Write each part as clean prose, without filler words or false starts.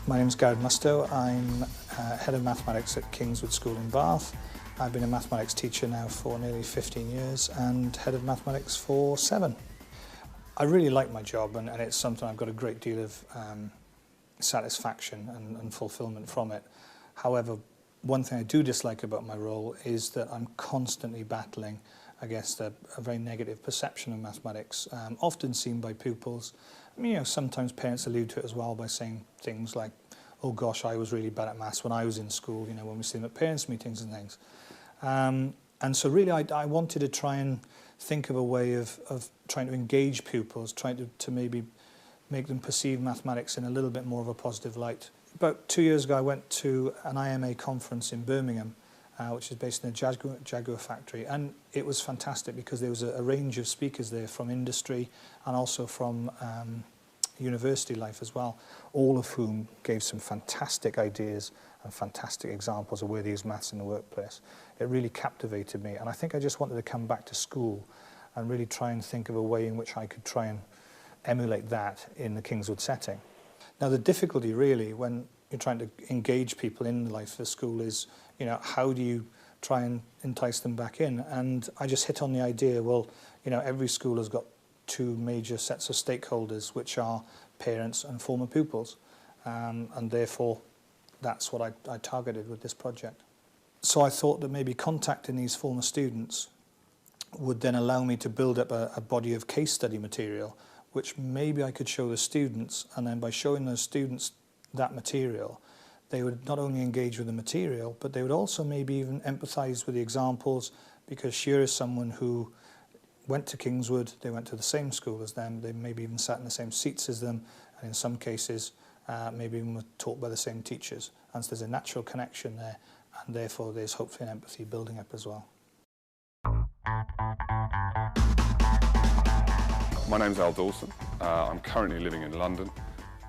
My name is Gareth Mustoe. I'm Head of Mathematics at Kingswood School in Bath. I've been a mathematics teacher now for nearly 15 years and Head of Mathematics for 7. I really like my job and it's something I've got a great deal of satisfaction and fulfilment from it. However, one thing I do dislike about my role is that I'm constantly battling against a very negative perception of mathematics, often seen by pupils. I mean, sometimes parents allude to it as well by saying things like, oh gosh, I was really bad at maths when I was in school, when we see them at parents' meetings and things. And so really I wanted to try and think of a way of trying to engage pupils, trying to maybe make them perceive mathematics in a little bit more of a positive light. About 2 years ago I went to an IMA conference in Birmingham, which is based in the Jaguar factory, and it was fantastic because there was a range of speakers there from industry and also from university life as well, all of whom gave some fantastic ideas and fantastic examples of where they use maths in the workplace. It really captivated me, and I think I just wanted to come back to school and really try and think of a way in which I could try and emulate that in the Kingswood setting. Now the difficulty really when you're trying to engage people in the life of the school is, how do you try and entice them back in? And I just hit on the idea, well, every school has got two major sets of stakeholders, which are parents and former pupils. And therefore, that's what I targeted with this project. So I thought that maybe contacting these former students would then allow me to build up a body of case study material, which maybe I could show the students, and then by showing those students that material, they would not only engage with the material, but they would also maybe even empathise with the examples, because Sheer is someone who went to Kingswood, they went to the same school as them, they maybe even sat in the same seats as them, and in some cases maybe even were taught by the same teachers. And so there's a natural connection there, and therefore there's hopefully an empathy building up as well. My name's Al Dawson. I'm currently living in London,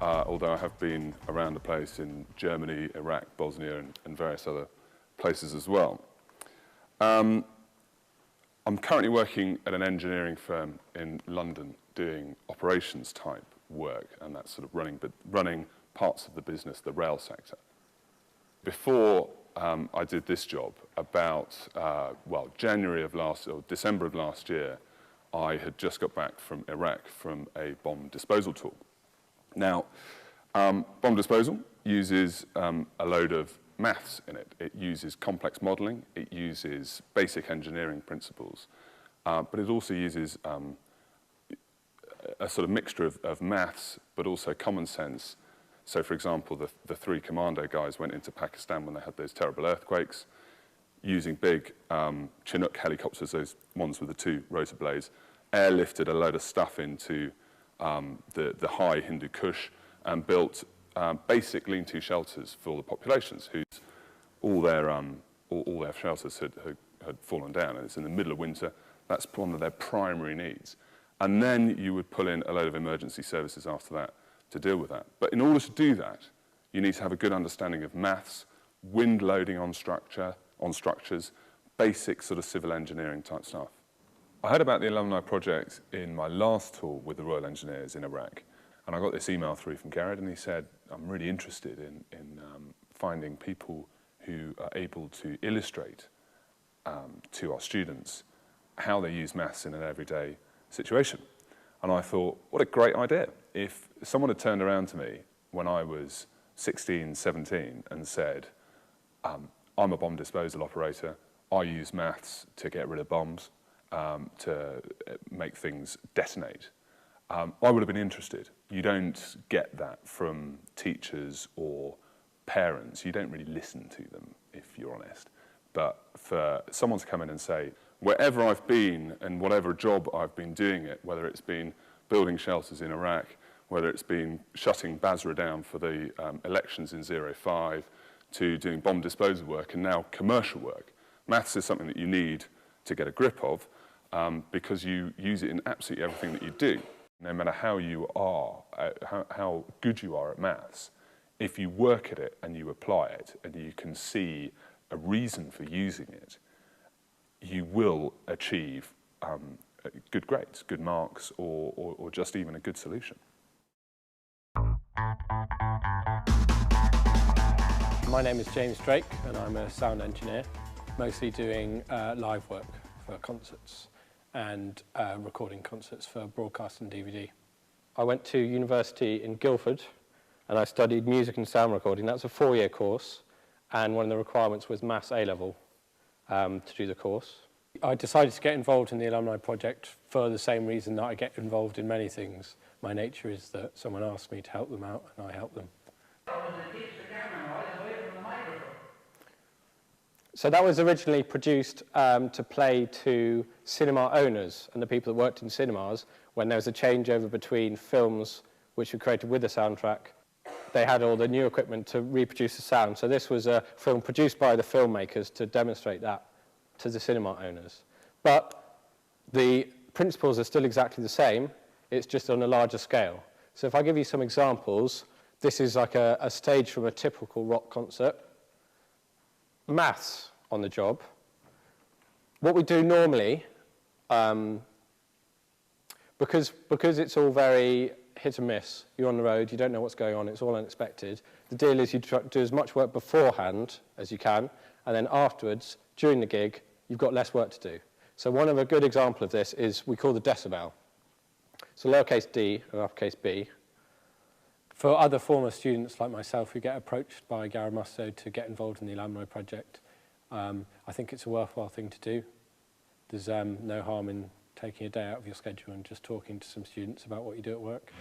although I have been around the place in Germany, Iraq, Bosnia and various other places as well. I'm currently working at an engineering firm in London doing operations type work, and that's sort of running parts of the business, the rail sector. Before I did this job, about December of last year, I had just got back from Iraq from a bomb disposal tour. Now, bomb disposal uses a load of maths in it. It uses complex modelling, it uses basic engineering principles, but it also uses a sort of mixture of maths, but also common sense. So, for example, the three commando guys went into Pakistan when they had those terrible earthquakes, using big Chinook helicopters, those ones with the two rotor blades, airlifted a load of stuff into the high Hindu Kush and built basic lean-to shelters for the populations whose all their shelters had fallen down, and it's in the middle of winter. That's one of their primary needs. And then you would pull in a load of emergency services after that to deal with that. But in order to do that, you need to have a good understanding of maths, wind loading on structures, basic sort of civil engineering type stuff. I heard about the Alumni project in my last tour with the Royal Engineers in Iraq, and I got this email through from Gareth, and he said, I'm really interested in finding people who are able to illustrate to our students how they use maths in an everyday situation. And I thought, what a great idea. If someone had turned around to me when I was 16, 17 and said, I'm a bomb disposal operator, I use maths to get rid of bombs, to make things detonate, I would have been interested. You don't get that from teachers or parents. You don't really listen to them, if you're honest. But for someone to come in and say, wherever I've been and whatever job I've been doing it, whether it's been building shelters in Iraq, whether it's been shutting Basra down for the elections in 05, to doing bomb disposal work and now commercial work. Maths is something that you need to get a grip of because you use it in absolutely everything that you do. No matter how you are, how good you are at maths, if you work at it and you apply it and you can see a reason for using it, you will achieve good grades, good marks, or just even a good solution. My name is James Drake and I'm a sound engineer, mostly doing live work for concerts and recording concerts for broadcast and DVD. I went to university in Guildford and I studied music and sound recording. That's a 4-year course, and one of the requirements was Maths A-level to do the course. I decided to get involved in the Alumni project for the same reason that I get involved in many things. My nature is that someone asks me to help them out and I help them. So that was originally produced to play to cinema owners and the people that worked in cinemas when there was a changeover between films which were created with a soundtrack. They had all the new equipment to reproduce the sound. So this was a film produced by the filmmakers to demonstrate that to the cinema owners. But the principles are still exactly the same, it's just on a larger scale. So if I give you some examples, this is like a stage from a typical rock concert. Maths on the job. What we do normally, because it's all very hit and miss, you're on the road, you don't know what's going on, it's all unexpected. The deal is you do as much work beforehand as you can, and then afterwards, during the gig, you've got less work to do. So one of a good example of this is we call the decibel. So lowercase d and uppercase b. For other former students like myself who get approached by Gary Musto to get involved in the Alumni project, I think it's a worthwhile thing to do. There's no harm in taking a day out of your schedule and just talking to some students about what you do at work.